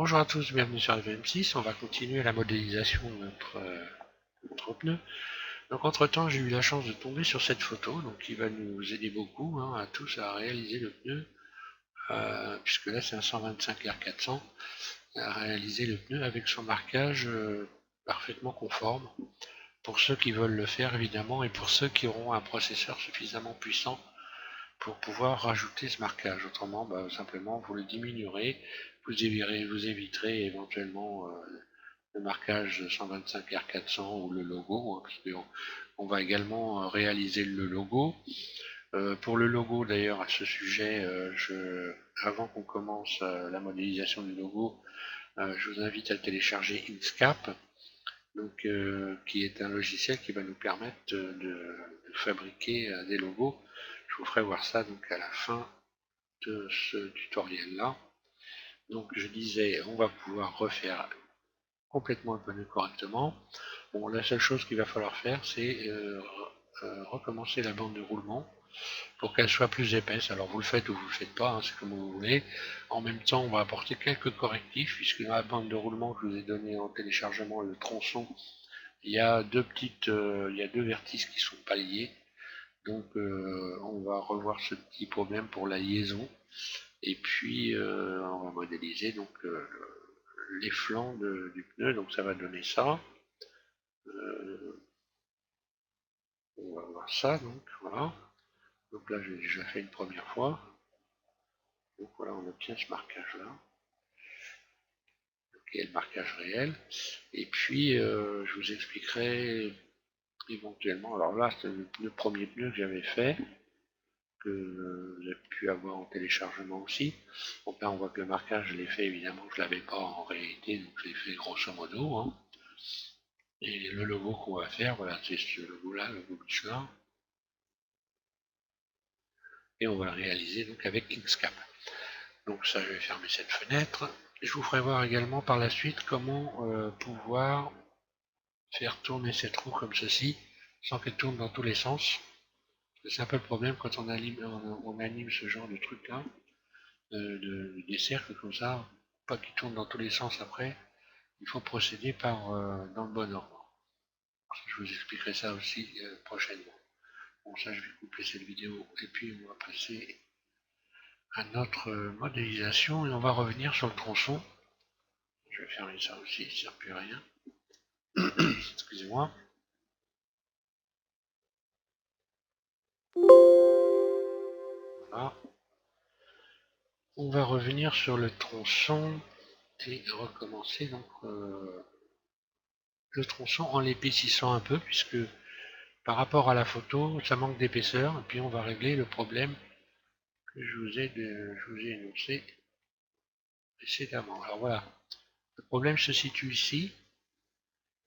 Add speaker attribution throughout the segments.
Speaker 1: Bonjour à tous, bienvenue sur FM6. On va continuer la modélisation de notre pneu. Donc entre temps, j'ai eu la chance de tomber sur cette photo, donc qui va nous aider beaucoup à tous à réaliser le pneu, puisque là c'est un 125 R400, à réaliser le pneu avec son marquage parfaitement conforme, pour ceux qui veulent le faire évidemment, et pour ceux qui auront un processeur suffisamment puissant pour pouvoir rajouter ce marquage. Autrement, simplement vous le diminuerez, vous éviterez éventuellement le marquage 125 R400 ou le logo, parce qu'on va également réaliser le logo. Pour le logo d'ailleurs, à ce sujet, avant qu'on commence la modélisation du logo, je vous invite à télécharger Inkscape, donc, qui est un logiciel qui va nous permettre de fabriquer des logos. Je vous ferai voir ça donc à la fin de ce tutoriel là. Donc je disais, on va pouvoir refaire complètement le pneu correctement. Bon, la seule chose qu'il va falloir faire, c'est recommencer la bande de roulement pour qu'elle soit plus épaisse. Alors vous le faites ou vous le faites pas, c'est comme vous voulez. En même temps, on va apporter quelques correctifs, puisque dans la bande de roulement que je vous ai donné en téléchargement, le tronçon, il y a deux vertices qui sont pas liés. Donc on va revoir ce petit problème pour la liaison. Et puis on va modéliser donc les flancs du pneu, donc ça va donner ça. On va voir ça, donc voilà. Donc là, j'ai déjà fait une première fois. Donc voilà, on obtient ce marquage-là, qui est le marquage réel. Et puis, je vous expliquerai éventuellement. Alors là, c'est le premier pneu que j'avais fait, que vous avez pu avoir en téléchargement aussi. Donc là, on voit que le marquage, je l'ai fait évidemment, je ne l'avais pas en réalité, donc je l'ai fait grosso modo. Et le logo qu'on va faire, voilà, c'est ce logo-là, le logo Michelin. Et on va le réaliser donc avec Inkscape. Donc ça, je vais fermer cette fenêtre. Je vous ferai voir également par la suite comment pouvoir faire tourner cette roue comme ceci, sans qu'elle tourne dans tous les sens. C'est un peu le problème quand on anime ce genre de truc là, des cercles comme ça, pas qu'ils tournent dans tous les sens après. Il faut procéder dans le bon ordre. Je vous expliquerai ça aussi prochainement. Bon, ça, je vais couper cette vidéo et puis on va passer à notre modélisation et on va revenir sur le tronçon. Je vais fermer ça aussi, ça ne sert plus à rien. Excusez-moi. Voilà. On va revenir sur le tronçon et recommencer donc le tronçon en l'épaississant un peu, puisque par rapport à la photo, ça manque d'épaisseur. Et puis on va régler le problème que je vous ai énoncé précédemment. Alors voilà, le problème se situe ici.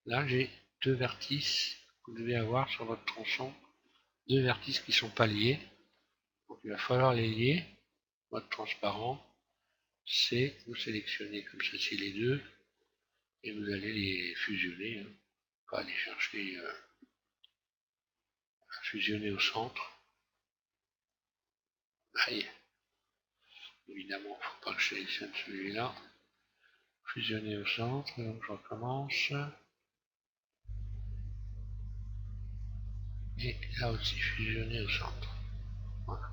Speaker 1: Là, j'ai deux vertices. Vous devez avoir sur votre tronçon deux vertices qui ne sont pas liés. Donc il va falloir les lier. Mode transparent, c'est vous sélectionnez comme ceci les deux et vous allez les fusionner. Pas aller chercher à fusionner au centre. Aïe. Évidemment, il ne faut pas que je sélectionne celui-là. Fusionner au centre, donc je recommence. Et là aussi, fusionner au centre. Voilà.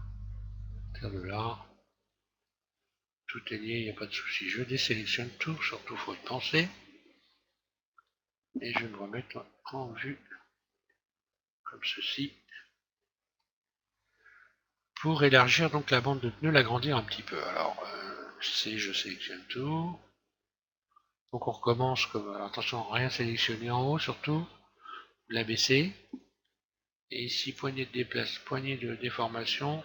Speaker 1: De là, tout est lié, il n'y a pas de souci. Je désélectionne tout, surtout il faut y penser. Et je vais me remettre en vue, comme ceci, pour élargir donc la bande de pneus, l'agrandir un petit peu. Alors, je sélectionne tout. Donc on recommence comme, attention, rien sélectionner en haut surtout, l'abaisser. Et ici, poignée de déformation,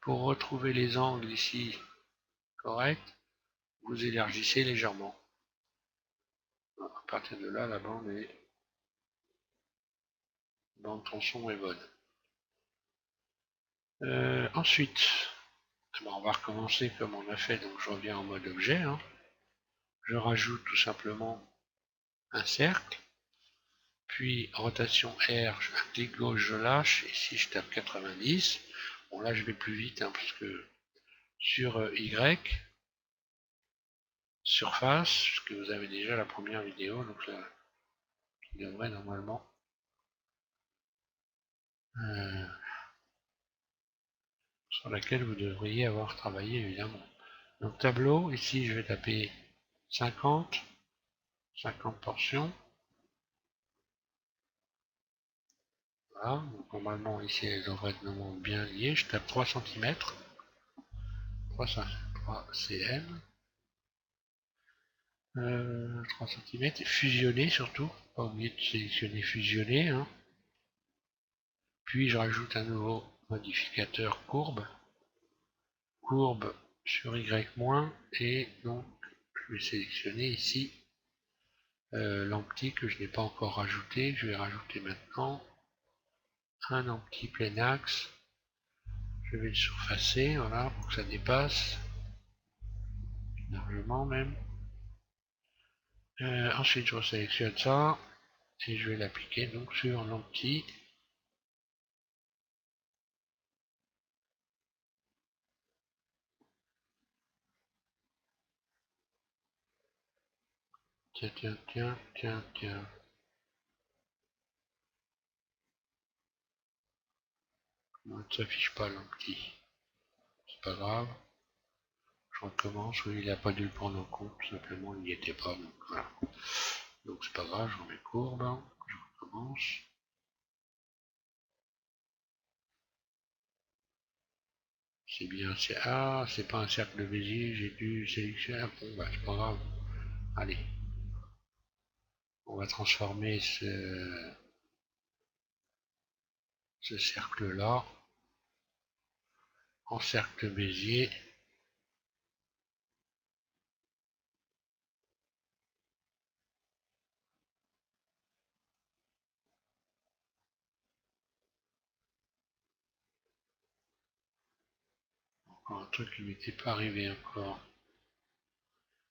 Speaker 1: pour retrouver les angles ici corrects, vous élargissez légèrement. À partir de là, la bande tronçon est bonne. Ensuite, on va recommencer comme on a fait, donc je reviens en mode objet. Je rajoute tout simplement un cercle, puis rotation R, je clique gauche, je lâche, ici je tape 90. Bon là je vais plus vite, parce que sur Y, surface, puisque vous avez déjà la première vidéo, donc là, qui devrait normalement sur laquelle vous devriez avoir travaillé évidemment. Donc tableau, ici je vais taper 50 portions. Voilà, donc normalement ici elles devraient être normalement bien liées. Je tape 3 cm, 3 cm, 3 cm, fusionner surtout, pas oublier de sélectionner fusionner, hein. Puis je rajoute un nouveau modificateur courbe, courbe sur Y-, et donc je vais sélectionner ici l'empty que je n'ai pas encore rajouté, je vais rajouter maintenant un empty plein axe, je vais le surfacer, voilà, pour que ça dépasse, largement même. Ensuite je resélectionne ça, et je vais l'appliquer donc sur l'empty. Tiens, tiens, tiens, tiens, tiens. Non, ne s'affiche pas l'empty. C'est pas grave. Je recommence, oui, il n'a pas dû le prendre en compte, tout simplement il n'y était pas, donc voilà. Donc c'est pas grave, je remets courbe, je recommence. C'est bien, c'est pas un cercle de Bézier, j'ai dû sélectionner, bon bah c'est pas grave. Allez, on va transformer ce cercle-là en cercle de Bézier. Encore un truc qui m'était pas arrivé encore.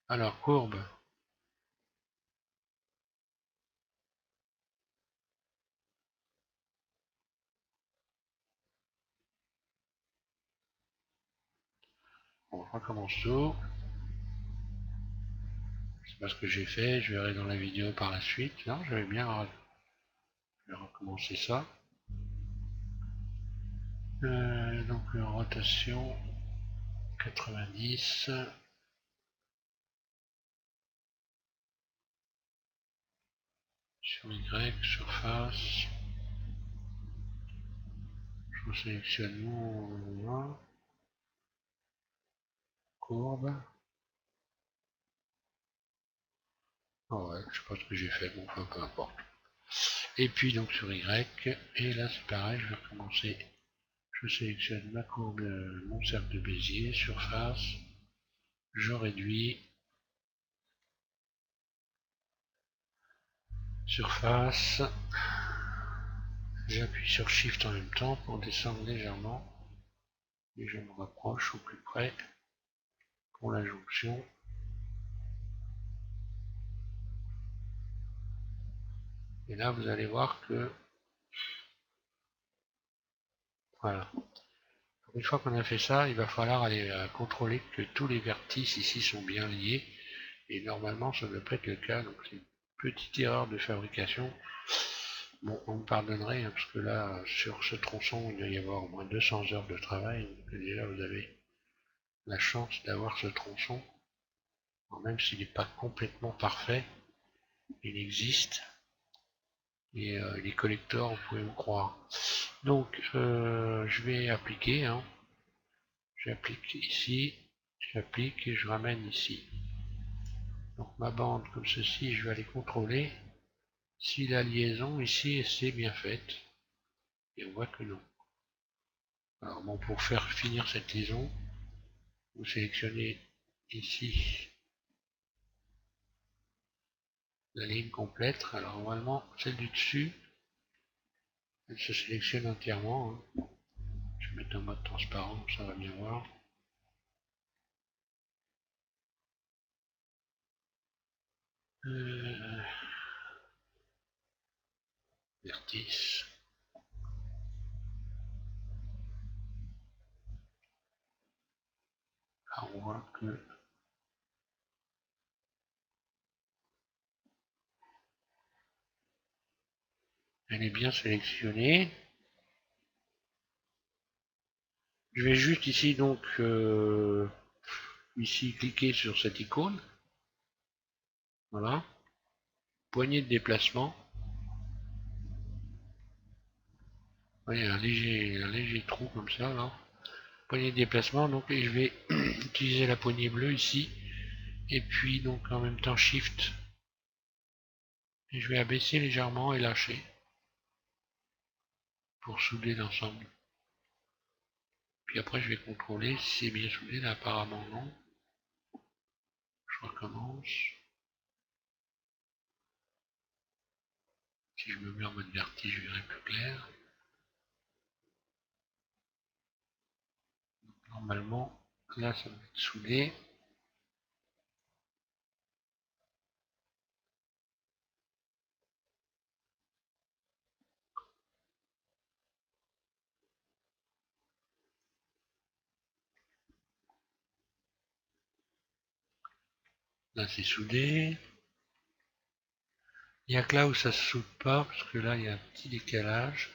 Speaker 1: Alors, courbe. On recommence tout. C'est pas ce que j'ai fait, je verrai dans la vidéo par la suite. Non, je vais recommencer ça. Donc rotation 90. Sur Y, surface. Je sélectionne mon courbe. Oh ouais, je sais pas ce que j'ai fait, bon, enfin, peu importe. Et puis donc sur Y, et là c'est pareil, je vais recommencer. Je sélectionne ma courbe, mon cercle de Bézier, surface, je réduis, surface, j'appuie sur Shift en même temps pour descendre légèrement, et je me rapproche au plus près pour la jonction. Et là vous allez voir que, voilà. Une fois qu'on a fait ça, il va falloir aller contrôler que tous les vertices ici sont bien liés. Et normalement, ça ne devrait pas être le cas. Donc c'est une petite erreur de fabrication. Bon, on me pardonnerait, hein, parce que là, sur ce tronçon, il doit y avoir au moins 200 heures de travail. Donc déjà, vous avez la chance d'avoir ce tronçon. Alors, même s'il n'est pas complètement parfait, il existe. Et les collecteurs, vous pouvez me croire. Donc, je vais appliquer, hein. J'applique ici, j'applique et je ramène ici. Donc ma bande comme ceci, je vais aller contrôler si la liaison ici c'est bien faite. Et on voit que non. Alors bon, pour faire finir cette liaison, vous sélectionnez ici la ligne complète. Alors normalement, celle du dessus, elle se sélectionne entièrement, hein. Je vais mettre en mode transparent, ça va bien voir. Vertice. Là on voit que Elle est bien sélectionnée. Je vais juste ici donc ici cliquer sur cette icône. Voilà. Poignée de déplacement. Vous voyez un léger trou comme ça là. Poignée de déplacement, donc et je vais utiliser la poignée bleue ici. Et puis donc en même temps Shift. Et je vais abaisser légèrement et lâcher pour souder l'ensemble. Puis après je vais contrôler si c'est bien soudé, là apparemment non. Je recommence. Si je me mets en mode vertige, je verrai plus clair. Normalement, là ça va être soudé. Là c'est soudé. Il n'y a que là où ça se soude pas, parce que là il y a un petit décalage.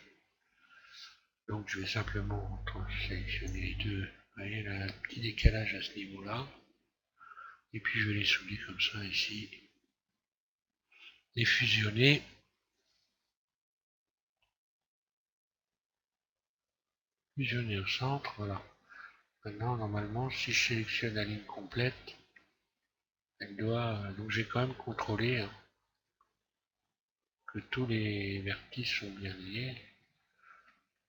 Speaker 1: Donc je vais simplement sélectionner les deux. Vous voyez, là, un petit décalage à ce niveau-là. Et puis je vais les souder comme ça ici. Les fusionner. Fusionner au centre, voilà. Maintenant, normalement, si je sélectionne la ligne complète, elle doit... donc j'ai quand même contrôlé hein, que tous les vertices sont bien liés.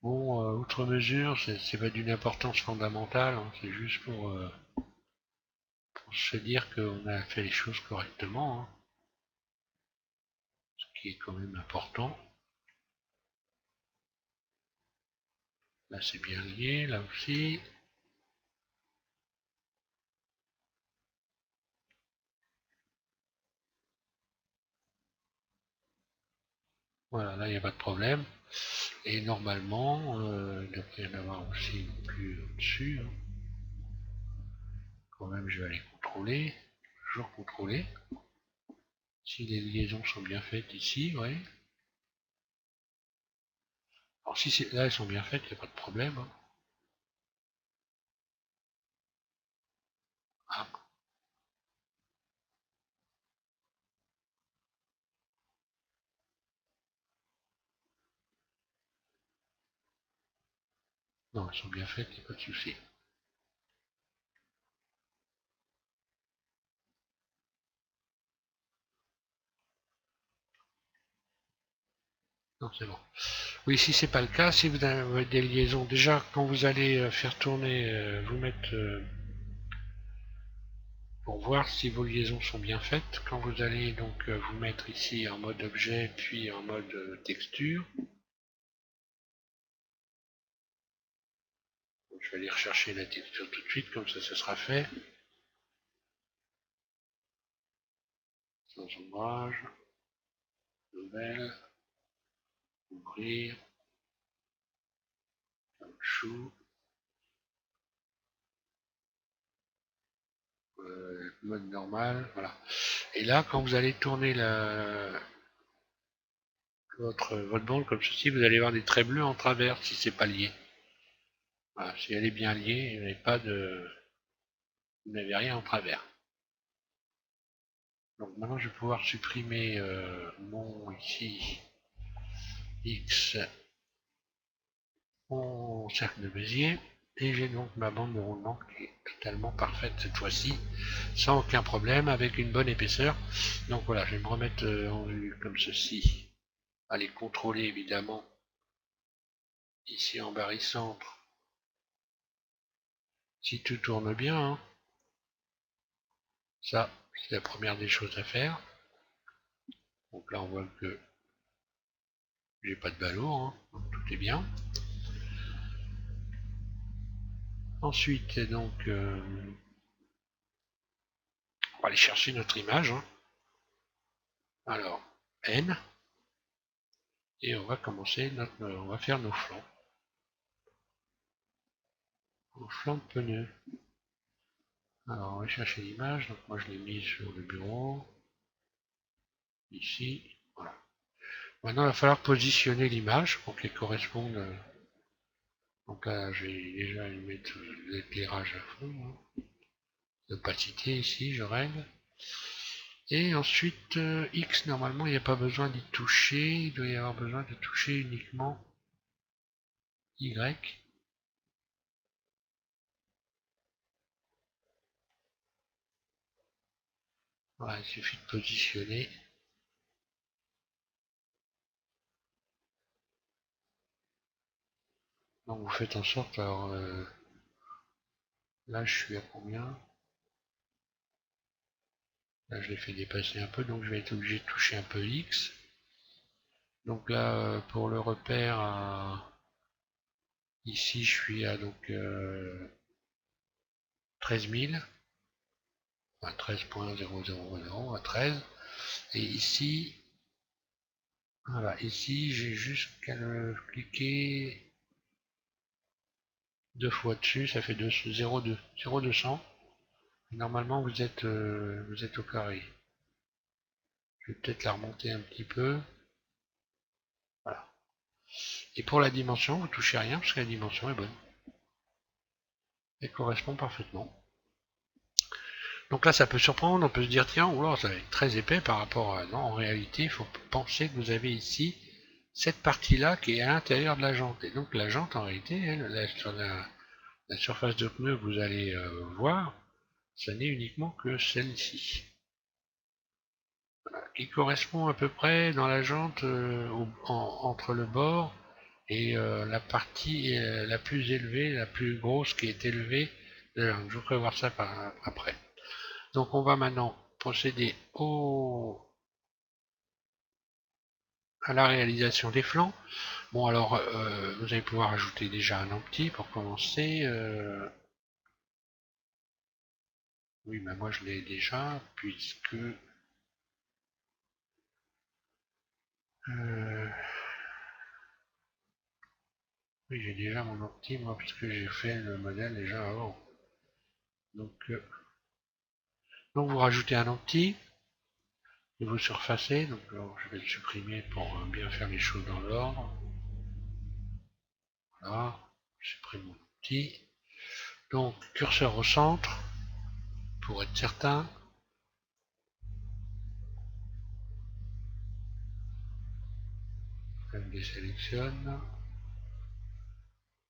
Speaker 1: Bon, outre mesure, c'est pas d'une importance fondamentale, hein, c'est juste pour se dire qu'on a fait les choses correctement, hein, ce qui est quand même important. Là, c'est bien lié, là aussi. Voilà, là, il n'y a pas de problème. Et normalement, il devrait y en avoir aussi plus au-dessus. Hein. Quand même, je vais aller contrôler. Toujours contrôler. Si les liaisons sont bien faites ici, oui. Alors si là elles sont bien faites, il n'y a pas de problème. Hein. Ah, non, elles sont bien faites, il n'y a pas de souci. Non, c'est bon. Oui, si c'est pas le cas, si vous avez des liaisons, déjà quand vous allez faire tourner, vous mettre pour voir si vos liaisons sont bien faites, quand vous allez donc vous mettre ici en mode objet puis en mode texture, donc, je vais aller rechercher la texture tout de suite, comme ça ce sera fait. Sans ombrage, nouvelle, ouvrir, chou, mode normal, voilà. Et là, quand vous allez tourner votre bande comme ceci, vous allez voir des traits bleus en travers si c'est pas lié. Voilà, si elle est bien liée, vous n'avez rien en travers. Donc maintenant, je vais pouvoir supprimer mon ici X, mon cercle de Bézier, et j'ai donc ma bande de roulement qui est totalement parfaite cette fois-ci, sans aucun problème, avec une bonne épaisseur. Donc voilà, je vais me remettre en vue comme ceci. Aller contrôler évidemment ici en barycentre si tout tourne bien. Hein. Ça, c'est la première des choses à faire. Donc là, on voit que j'ai pas de ballot, hein, donc tout est bien. Ensuite, donc, on va aller chercher notre image. Hein. Alors, N, et on va commencer on va faire nos flancs. Nos flancs de pneus. Alors, on va chercher l'image. Donc, moi, je l'ai mise sur le bureau. Ici, voilà. Maintenant, il va falloir positionner l'image pour qu'elle corresponde. Donc là, je vais déjà lui mettre l'éclairage à fond, hein. L'opacité ici, je règle. Et ensuite, X, normalement, il n'y a pas besoin d'y toucher. Il doit y avoir besoin de toucher uniquement Y. Voilà, il suffit de positionner. Donc vous faites en sorte, alors là je suis à combien? Là je l'ai fait dépasser un peu, donc je vais être obligé de toucher un peu X. Donc là pour le repère, ici je suis à donc 13 000, enfin 13.000 à 13. Et ici, voilà, ici j'ai juste qu'à le cliquer deux fois dessus, ça fait 0,2, 0,200. Normalement vous êtes au carré. Je vais peut-être la remonter un petit peu. Voilà. Et pour la dimension, vous touchez rien parce que la dimension est bonne. Elle correspond parfaitement. Donc là, ça peut surprendre, on peut se dire, tiens, oula, ça va être très épais par rapport à... Non, en réalité, il faut penser que vous avez ici cette partie-là qui est à l'intérieur de la jante. Et donc la jante, en réalité, elle, sur la surface de pneu que vous allez voir, ça n'est uniquement que celle-ci. Voilà, qui correspond à peu près dans la jante entre le bord et la partie la plus élevée, la plus grosse qui est élevée. Je vous ferai voir ça après. Donc on va maintenant procéder à la réalisation des flancs. Bon alors vous allez pouvoir ajouter déjà un empty pour commencer. Oui mais moi je l'ai déjà puisque oui j'ai déjà mon empty moi puisque j'ai fait le modèle déjà avant. Donc vous rajoutez un empty et vous surfacez. Donc alors, je vais le supprimer pour bien faire les choses dans l'ordre. Voilà, je supprime mon empty. Donc curseur au centre pour être certain. Je me désélectionne.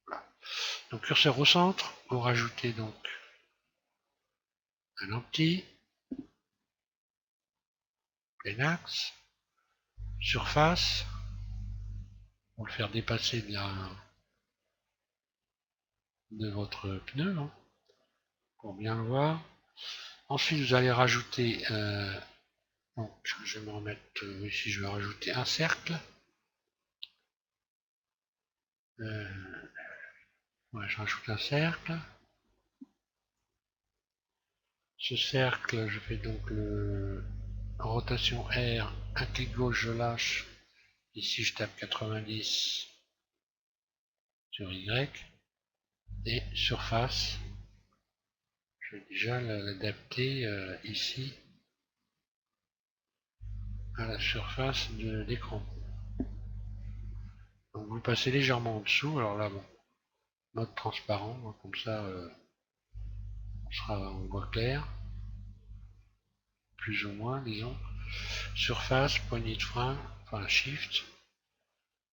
Speaker 1: Voilà. Donc curseur au centre, vous rajoutez donc un empty, plein axe, surface, pour le faire dépasser de votre pneu, hein, pour bien le voir. Ensuite, vous allez rajouter, donc je vais me remettre ici, je vais rajouter un cercle. Ouais, je rajoute un cercle. Ce cercle, je fais donc le rotation R, un clic gauche, je lâche. Ici, je tape 90 sur Y. Et surface, je vais déjà l'adapter ici à la surface de l'écran. Donc vous passez légèrement en dessous, alors là bon, mode transparent, hein, comme ça on voit clair, plus ou moins disons. Surface, poignée de frein, enfin shift,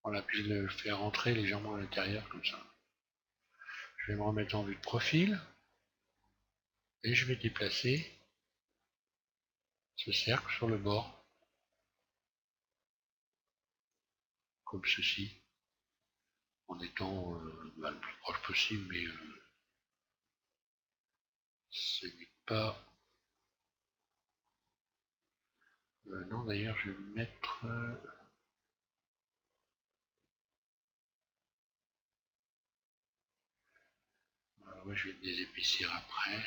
Speaker 1: voilà, puis je le fais rentrer légèrement à l'intérieur comme ça. Je vais me remettre en vue de profil et je vais déplacer ce cercle sur le bord, comme ceci, en étant le plus proche possible, mais ce n'est pas... non, d'ailleurs, je vais me mettre... ouais, je vais les épaissir après.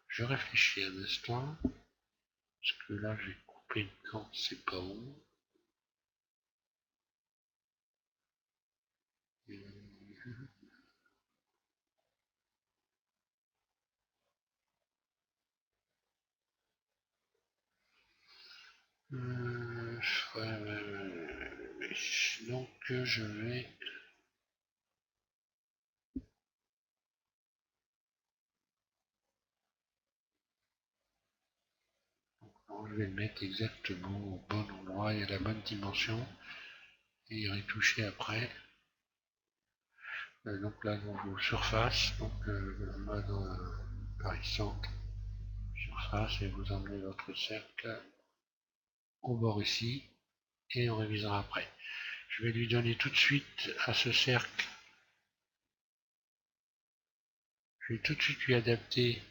Speaker 1: Je réfléchis un instant, parce que là, j'ai coupé une corde, c'est pas où. Ouais, ouais, Donc je vais le mettre exactement au bon endroit et à la bonne dimension et y retoucher après. Donc là, dans vos surfaces, donc le mode Paris-Centre, surface, et vous emmenez votre cercle au bord ici et on révisera après. Je vais lui donner tout de suite à ce cercle, je vais tout de suite lui adapter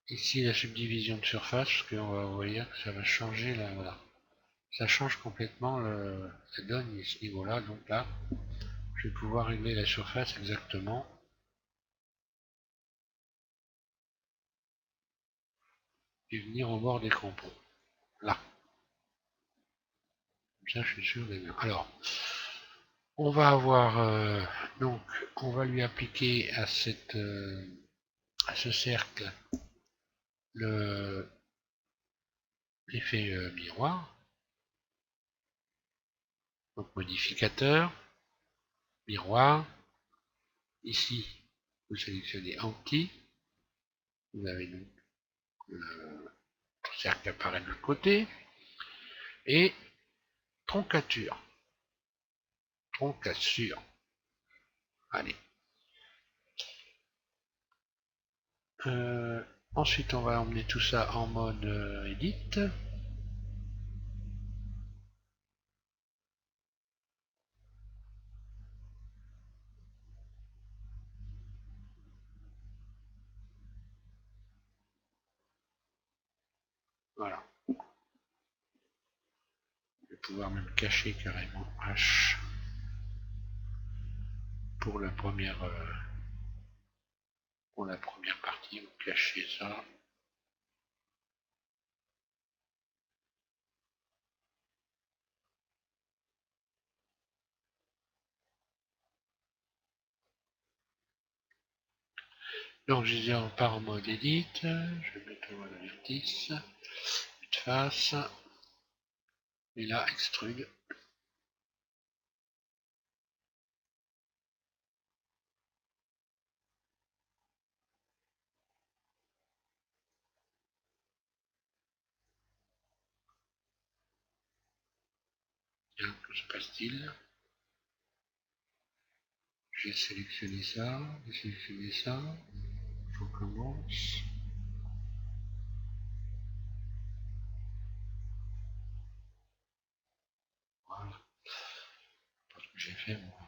Speaker 1: ici la subdivision de surface, parce qu'on va voir que ça va changer là, voilà. Ça change complètement la donne à ce niveau-là, donc là, je vais pouvoir régler la surface exactement. Et venir au bord des crampons. Là. Comme ça, je suis sûr des bien. Alors, on va avoir donc on va lui appliquer à ce cercle l'effet miroir. Donc modificateur, miroir. Ici, vous sélectionnez Anti. Vous avez donc le cercle qui apparaît de l'autre côté. Et troncature. Troncature. Allez. Ensuite, on va emmener tout ça en mode Edit. Voilà. Je vais pouvoir même cacher carrément H pour la première partie. On va cacher ça. Donc je disais on part en mode Edit. Je vais mettre en mode vertice, de face. Et là, extrude. Bien, que se passe-t-il? J'ai sélectionné ça, j'ai sélectionné ça. Je recommence. Voilà. Parce que j'ai fait mon peu.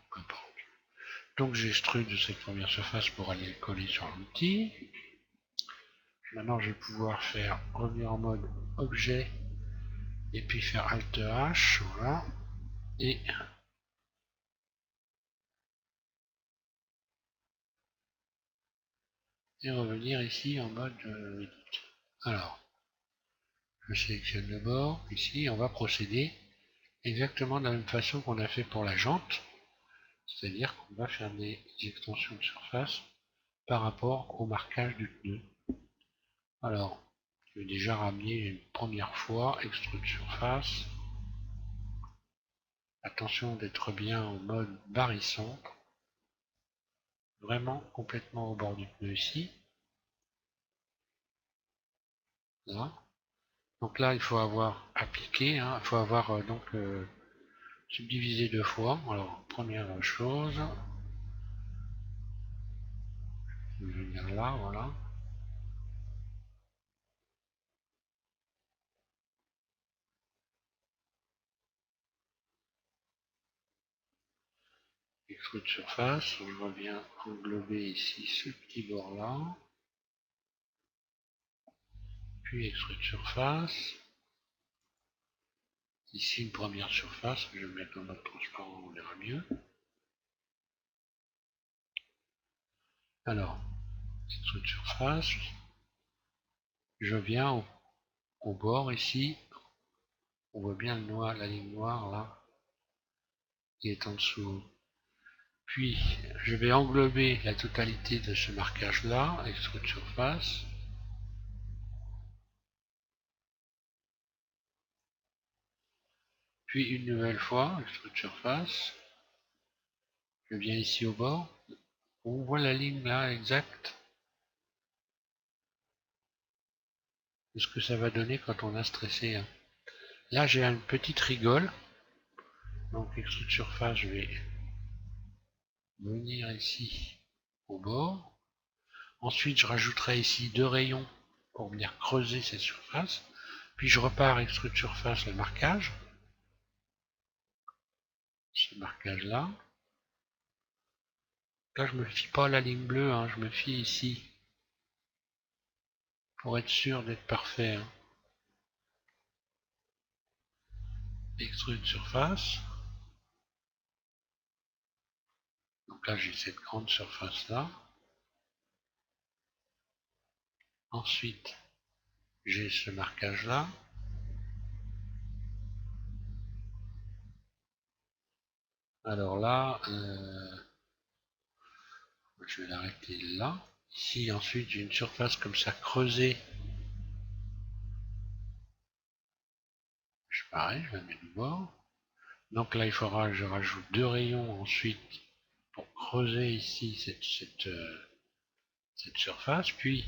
Speaker 1: Donc j'extrude cette première surface pour aller le coller sur l'outil. Maintenant je vais pouvoir faire revenir en mode objet et puis faire Alt H, voilà. Et revenir ici en mode Edit. Alors, je sélectionne le bord, ici on va procéder exactement de la même façon qu'on a fait pour la jante, c'est-à-dire qu'on va faire des extensions de surface par rapport au marquage du pneu. Alors, je vais déjà ramener une première fois, extrude surface. Attention d'être bien en mode barycentre, vraiment complètement au bord du pneu ici. Là. Donc là, il faut avoir appliqué, hein, il faut avoir subdivisé deux fois. Alors, première chose, je vais venir là, voilà. Extrude surface, je reviens englober ici ce petit bord là. Puis extrude surface. Ici une première surface, je vais mettre en mode transparent, on verra mieux. Alors, extrude surface, je viens au bord ici, on voit bien le noir, la ligne noire là, qui est en dessous. Puis, je vais englober la totalité de ce marquage là, extrude surface. Puis une nouvelle fois, extrude surface. Je viens ici au bord. On voit la ligne là exacte de ce que ça va donner quand on a stressé. Là j'ai une petite rigole. Donc extrude surface, je vais venir ici au bord. Ensuite je rajouterai ici 2 rayons pour venir creuser cette surface. Puis je repars extrude surface, le marquage. Ce marquage là. Là je me fie pas à la ligne bleue, je me fie ici. Pour être sûr d'être parfait. Extrude surface. Donc là j'ai cette grande surface là. Ensuite j'ai ce marquage là. Alors là, je vais l'arrêter là. Ici ensuite j'ai une surface comme ça creusée. Pareil, je la mets du bord. Donc là il faudra que je rajoute 2 rayons ensuite pour creuser ici cette surface. Puis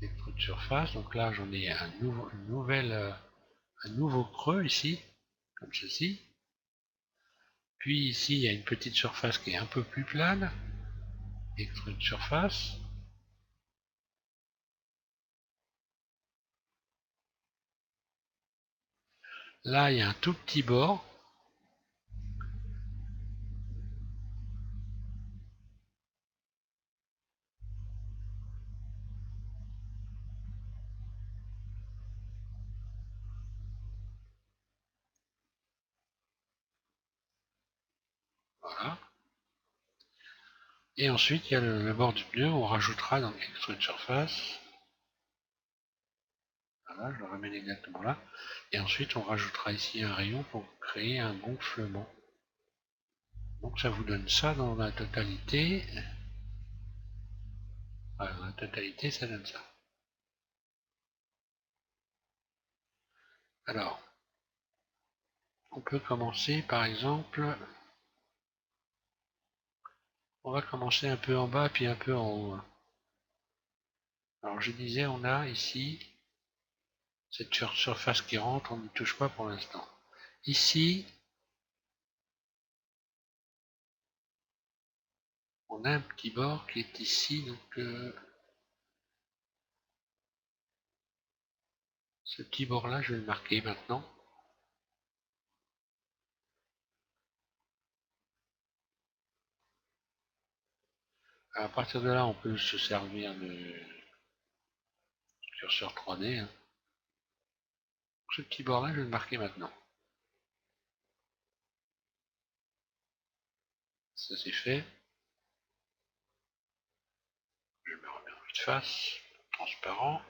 Speaker 1: extrude surface. Donc là j'en ai un nouveau creux ici, comme ceci. Puis ici il y a une petite surface qui est un peu plus plane. Extrude surface. Là il y a un tout petit bord. Voilà. Et ensuite il y a le bord du pneu, on rajoutera donc extrude surface. Voilà, je le ramène exactement là. Et ensuite on rajoutera ici un rayon pour créer un gonflement. Donc ça vous donne ça dans la totalité. Voilà, dans la totalité ça donne ça. Alors, on peut commencer par exemple, on va commencer un peu en bas puis un peu en haut. Alors je disais, on a ici cette surface qui rentre, on n'y touche pas pour l'instant. Ici, on a un petit bord qui est ici, donc ce petit bord là, je vais le marquer maintenant. À partir de là, on peut se servir de curseur 3D. Ce petit bord là, je vais le marquer maintenant. Ça c'est fait. Je me remets en vue de face, transparent,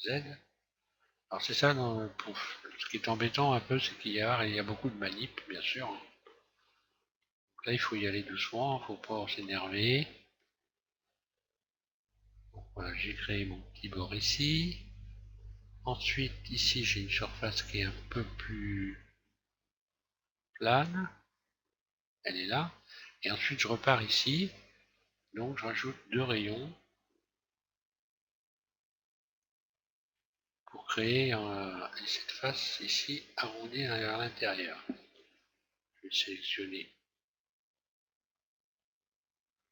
Speaker 1: Z. Alors c'est ça, ce qui est embêtant un peu, c'est qu'il y a beaucoup de manip, bien sûr. Donc là, il faut y aller doucement, il ne faut pas s'énerver. Voilà, j'ai créé mon petit bord ici. Ensuite, ici, j'ai une surface qui est un peu plus plane. Elle est là. Et ensuite, je repars ici. Donc, je rajoute 2 rayons pour créer cette face ici arrondie à l'intérieur. Je vais sélectionner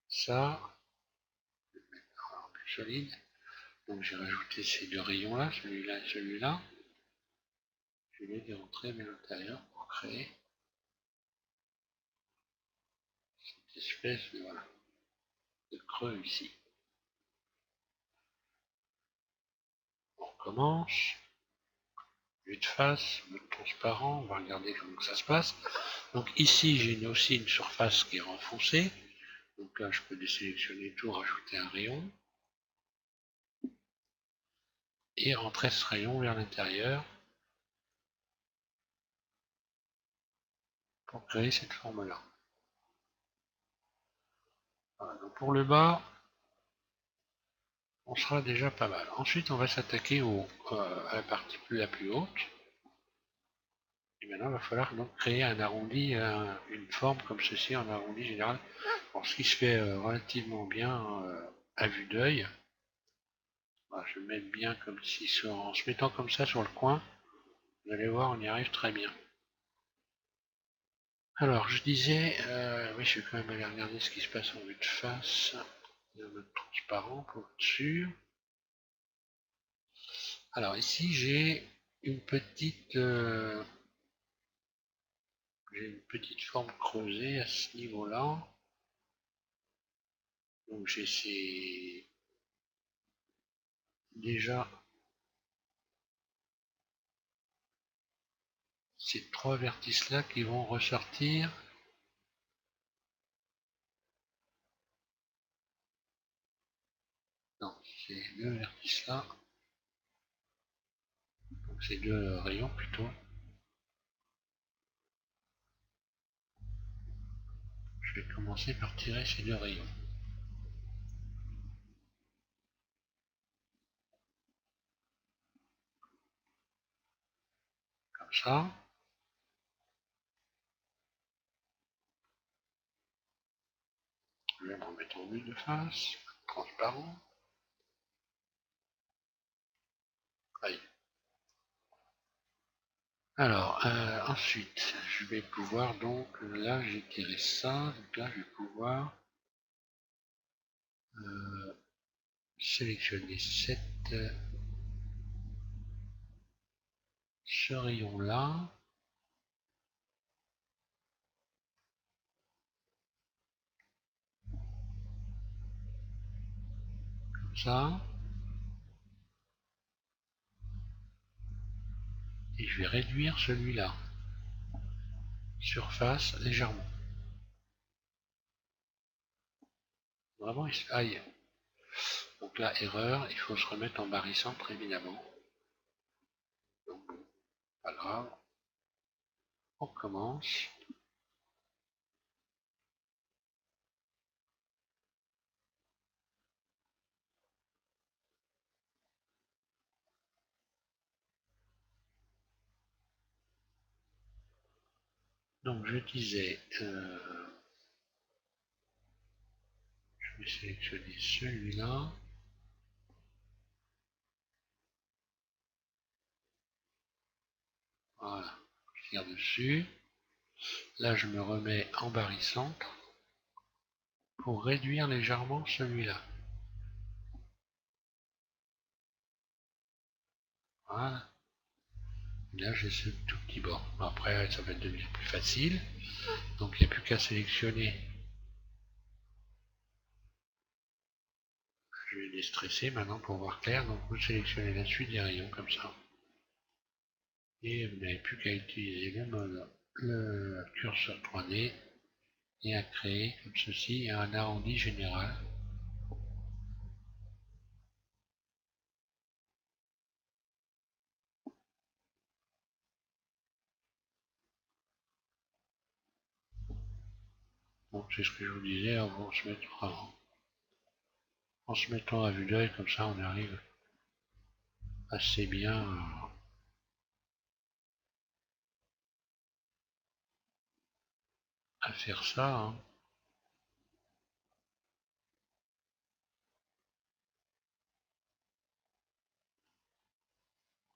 Speaker 1: ça. Je vais le mettre en plus solide. Donc, j'ai rajouté ces 2 rayons là, celui-là et celui-là. Je vais les rentrer vers l'intérieur pour créer cette espèce de, voilà, de creux ici. On recommence. Vue de face, mode transparent, on va regarder comment ça se passe. Donc ici j'ai aussi une surface qui est renfoncée. Donc là je peux désélectionner tout, rajouter un rayon. Et rentrer ce rayon vers l'intérieur. Pour créer cette forme là. Voilà, donc pour le bas, on sera déjà pas mal. Ensuite on va s'attaquer à la partie la plus haute. maintenant, il va falloir donc créer un arrondi, une forme comme ceci en arrondi général. Alors, ce qui se fait relativement bien à vue d'œil. Je vais mettre bien comme si, en se mettant comme ça sur le coin, vous allez voir, on y arrive très bien. Alors, je disais, oui, je vais quand même aller regarder ce qui se passe en vue de face. Il y a un mode transparent pour être sûr. Alors ici, j'ai une petite forme creusée à ce niveau-là. Donc j'ai déjà ces trois vertices-là qui vont ressortir. Non, ces deux vertices-là. Donc ces deux rayons plutôt. Je vais commencer par tirer ces deux rayons. Comme ça. Je vais me remettre en vue de face, transparent. Allez. Alors, ensuite, je vais pouvoir donc, là j'ai tiré ça, donc là je vais pouvoir sélectionner ce rayon-là. Comme ça. Et je vais réduire celui-là. Surface légèrement. Vraiment, aïe. Donc là, erreur, il faut se remettre en barycentre évidemment. Donc bon, pas grave. On commence. Donc je disais, je vais sélectionner celui-là. Voilà, je tire dessus. Là, je me remets en barycentre pour réduire légèrement celui-là. Voilà. Là, j'ai ce tout petit bord. Après, ça va devenir plus facile. Donc, il n'y a plus qu'à sélectionner. Je vais déstresser maintenant pour voir clair. Donc, vous sélectionnez la suite des rayons comme ça. Et vous n'avez plus qu'à utiliser le mode, le curseur 3D et à créer comme ceci un arrondi général. Donc, c'est ce que je vous disais, en se mettant à vue d'œil, comme ça, on arrive assez bien à faire ça. Hein.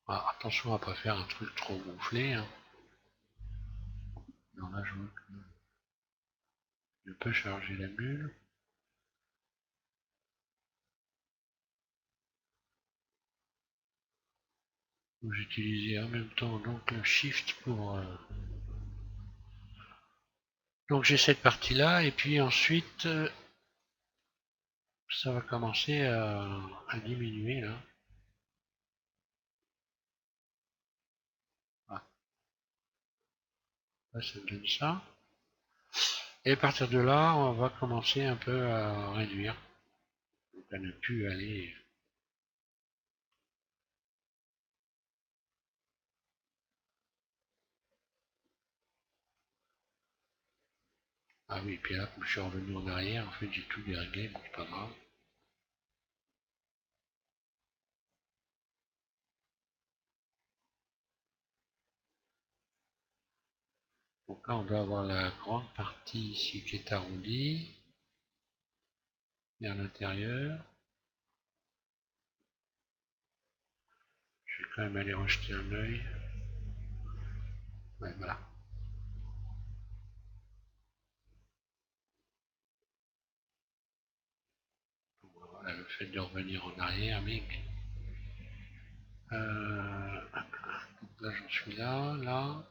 Speaker 1: Alors, attention à ne pas faire un truc trop gonflé. Hein. Non, là, je vois que je peux charger la bulle. J'utilisais en même temps donc le shift pour... Donc j'ai cette partie-là, et puis ensuite, ça va commencer à diminuer, là. Ah, là, ça me donne ça. Et à partir de là, on va commencer un peu à réduire. Donc à ne plus aller... Ah oui, puis là, comme je suis revenu en arrière, en fait, j'ai tout déréglé, bon, c'est pas grave. Donc là, on doit avoir la grande partie ici qui est arrondie vers l'intérieur. Je vais quand même aller rejeter un œil. Ouais, voilà. Voilà le fait de revenir en arrière, mec. Donc là, j'en suis là, là.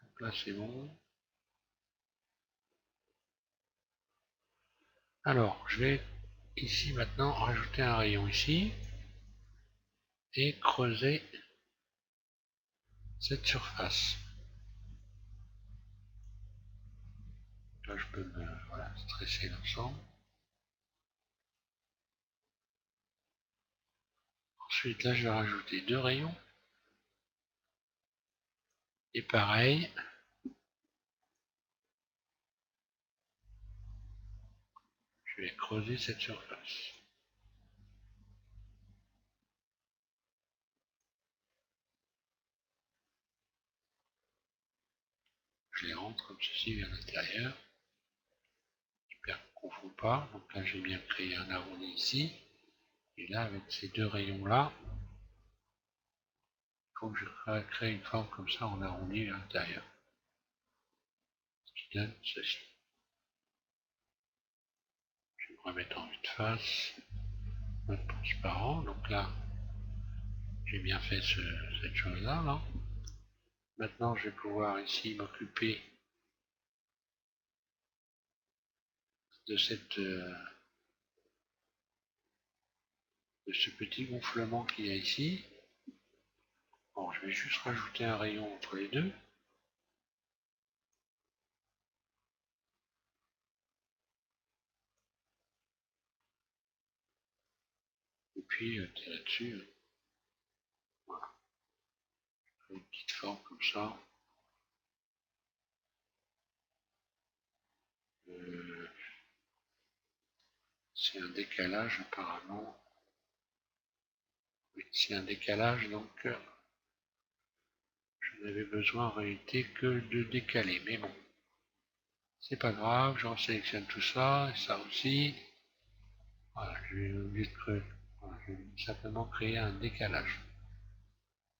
Speaker 1: Donc là, c'est bon. Alors, je vais ici maintenant rajouter un rayon ici et creuser cette surface. Là, je peux me stresser l'ensemble. Ensuite, là, je vais rajouter deux rayons. Et pareil, je vais creuser cette surface. Je les rentre comme ceci vers l'intérieur. J'espère qu'on ne confond pas. Donc là, j'ai bien créé un arrondi ici. Et là, avec ces deux rayons-là, il faut que je crée une forme comme ça en arrondi à l'intérieur. Ce qui donne ceci. Je vais me remettre en vue de face. Mode transparent. Donc là, j'ai bien fait cette chose-là. Là. Maintenant, je vais pouvoir ici m'occuper de de ce petit gonflement qu'il y a ici. Bon, je vais juste rajouter un rayon entre les deux. Et puis, tirer dessus. Voilà. Une petite forme comme ça. C'est un décalage apparemment. Oui, c'est un décalage, donc je n'avais besoin en réalité que de décaler. Mais bon, c'est pas grave, j'en sélectionne tout ça, et ça aussi. Voilà, je vais oublier de créer. Voilà, je vais simplement créer un décalage.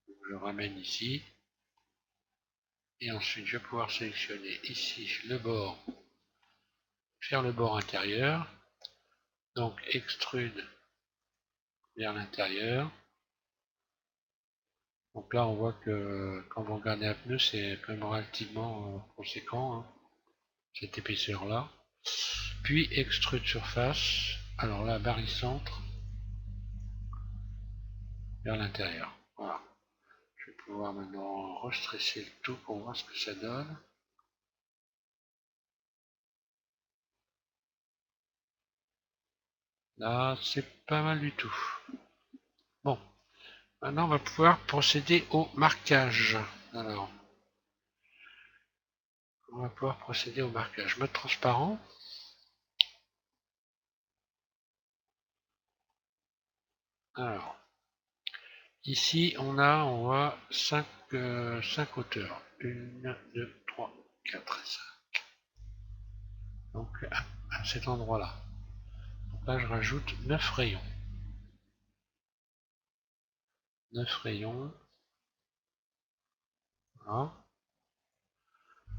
Speaker 1: Donc, je ramène ici. Et ensuite, je vais pouvoir sélectionner ici le bord, faire le bord intérieur. Donc, extrude vers l'intérieur. Donc là, on voit que quand vous regardez un pneu, c'est quand même relativement conséquent, hein, cette épaisseur-là. Puis extrude surface. Alors là, barycentre vers l'intérieur. Voilà. Je vais pouvoir maintenant restresser le tout pour voir ce que ça donne. Là, c'est pas mal du tout. Bon, maintenant on va pouvoir procéder au marquage. Alors, on va pouvoir procéder au marquage. Mode transparent. Alors, ici on voit 5 hauteurs. 1, 2, 3, 4, 5. Donc à cet endroit-là. Donc là je rajoute 9 rayons. 9 rayons. Voilà.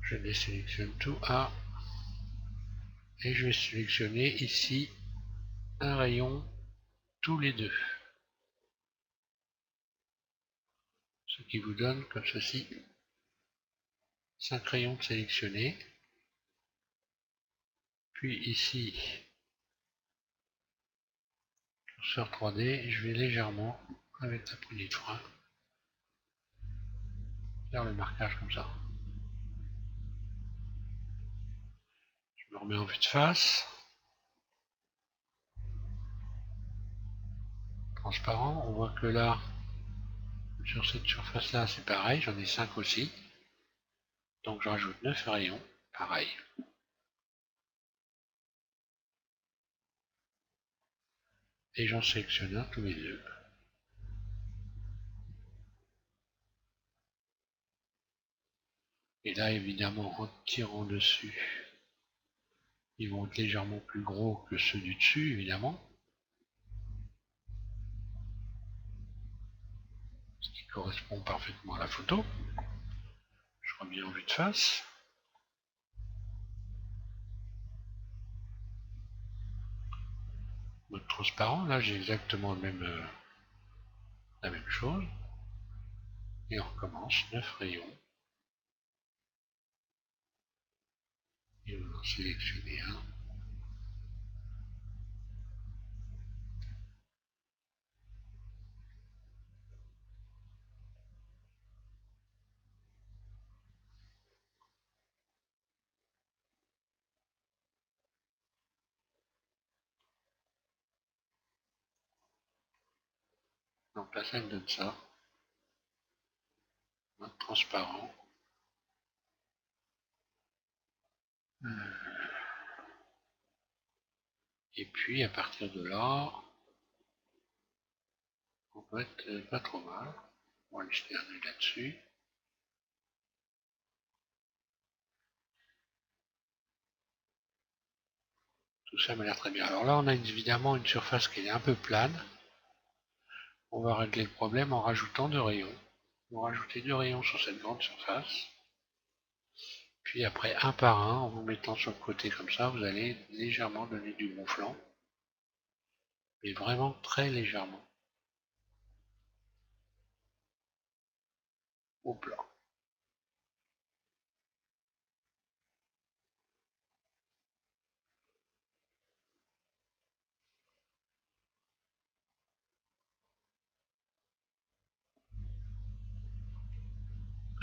Speaker 1: Je désélectionne tout A. Et je vais sélectionner ici un rayon tous les deux. Ce qui vous donne comme ceci 5 rayons sélectionnés. Puis ici, curseur 3D, je vais légèrement, avec la poignée de frein, faire le marquage comme ça. Je me remets en vue de face. Transparent, on voit que là, sur cette surface-là, c'est pareil, j'en ai 5 aussi. Donc je rajoute 9 rayons, pareil. et j'en sélectionne un tous les deux. Et là, évidemment, en tirant dessus, ils vont être légèrement plus gros que ceux du dessus, évidemment. Ce qui correspond parfaitement à la photo. Je reviens en vue de face. Mode transparent, là j'ai exactement la même chose. Et on recommence, 9 rayons. Et on va en sélectionner un. Donc là ça me donne ça. Mode transparent. Et puis à partir de là, on peut être pas trop mal. On va aller jeter un œil là-dessus. Tout ça m'a l'air très bien. Alors là, on a évidemment une surface qui est un peu plane. On va régler le problème en rajoutant 2 rayons. On va rajouter 2 rayons sur cette grande surface. Puis après, un par un, en vous mettant sur le côté comme ça, vous allez légèrement donner du gonflant. Mais vraiment très légèrement. Au plat.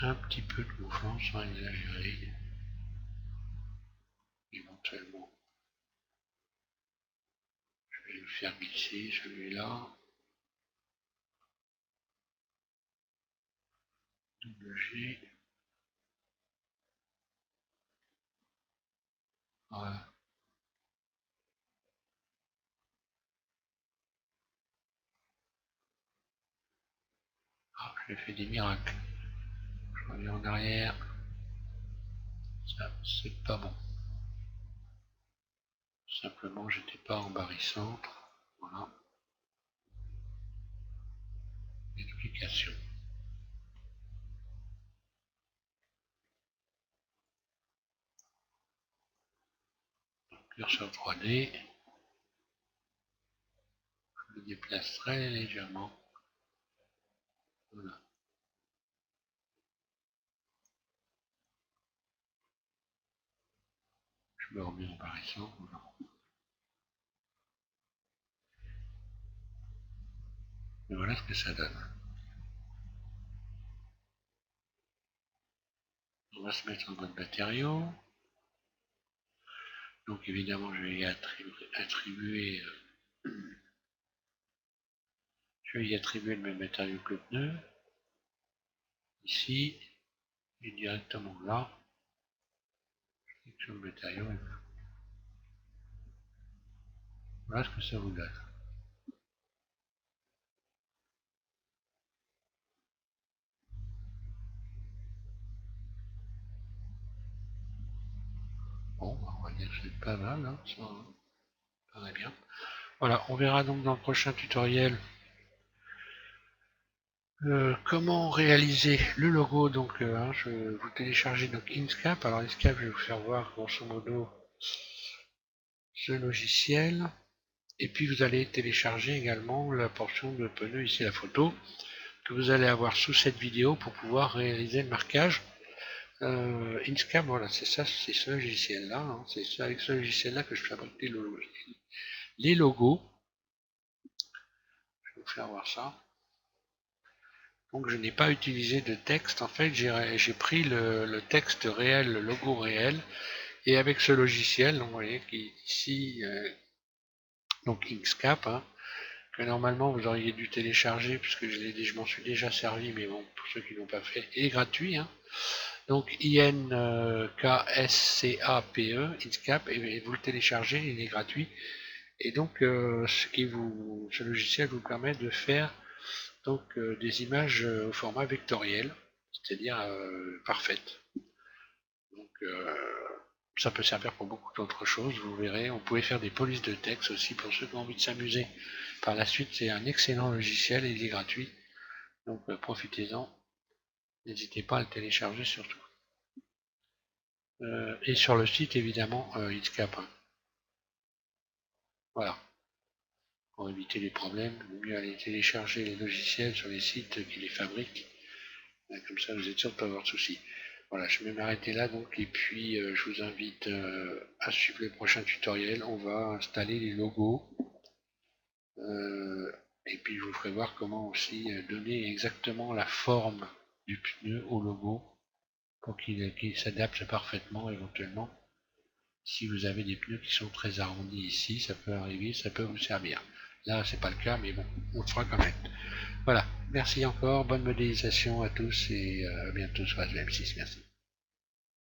Speaker 1: Un petit peu de gonflant sans exagérer. Éventuellement, je vais le faire glisser celui-là. Double G. Voilà. Ah, j'ai fait des miracles. Je reviens en arrière. Ça, c'est pas bon. Simplement, j'étais pas en barycentre. Voilà. Explication. Curseur 3D. Je le déplace très légèrement. Voilà. Je me remets en barycentre. Voilà. Et voilà ce que ça donne. On va se mettre en mode matériaux. Donc évidemment, je vais y attribuer, le même matériau que le pneu. Ici, et directement là. Sur le matériau. Voilà ce que ça vous donne. Bon, on va dire que c'est pas mal, hein, ça paraît bien. Voilà, on verra donc dans le prochain tutoriel comment réaliser le logo. Donc, je vais vous télécharger donc Inkscape. Alors Inkscape, je vais vous faire voir grosso modo ce logiciel. Et puis vous allez télécharger également la portion de pneu, ici la photo, que vous allez avoir sous cette vidéo pour pouvoir réaliser le marquage. Inkscape, voilà, c'est ça, c'est ce logiciel-là. Hein, c'est avec ce logiciel-là que je fabrique les logos. Je vais vous faire voir ça. Donc je n'ai pas utilisé de texte. En fait, j'ai pris le texte réel, le logo réel, et avec ce logiciel, donc vous voyez qui est ici, donc Inkscape, hein, que normalement vous auriez dû télécharger puisque je m'en suis déjà servi, mais bon, pour ceux qui ne l'ont pas fait, il est gratuit. Hein. Donc INKSCAPE, Inkscape, et vous le téléchargez, il est gratuit. Et donc ce logiciel vous permet de faire donc des images au format vectoriel, c'est-à-dire parfaites. Donc ça peut servir pour beaucoup d'autres choses, vous verrez. On pouvait faire des polices de texte aussi pour ceux qui ont envie de s'amuser. Par la suite, c'est un excellent logiciel et il est gratuit. Donc profitez-en. N'hésitez pas à le télécharger surtout. Et sur le site, évidemment, Itscap. Voilà. Pour éviter les problèmes, il vaut mieux aller télécharger les logiciels sur les sites qui les fabriquent. Comme ça, vous êtes sûr de ne pas avoir de soucis. Voilà, je vais m'arrêter là donc, et puis je vous invite à suivre le prochain tutoriel. On va installer les logos. Et puis je vous ferai voir comment aussi donner exactement la forme du pneu au logo pour qu'il s'adapte parfaitement éventuellement. Si vous avez des pneus qui sont très arrondis ici, ça peut arriver, ça peut vous servir. Là, c'est pas le cas, mais bon, on le fera quand même. Voilà, merci encore, bonne modélisation à tous et à bientôt sur SVM6, merci.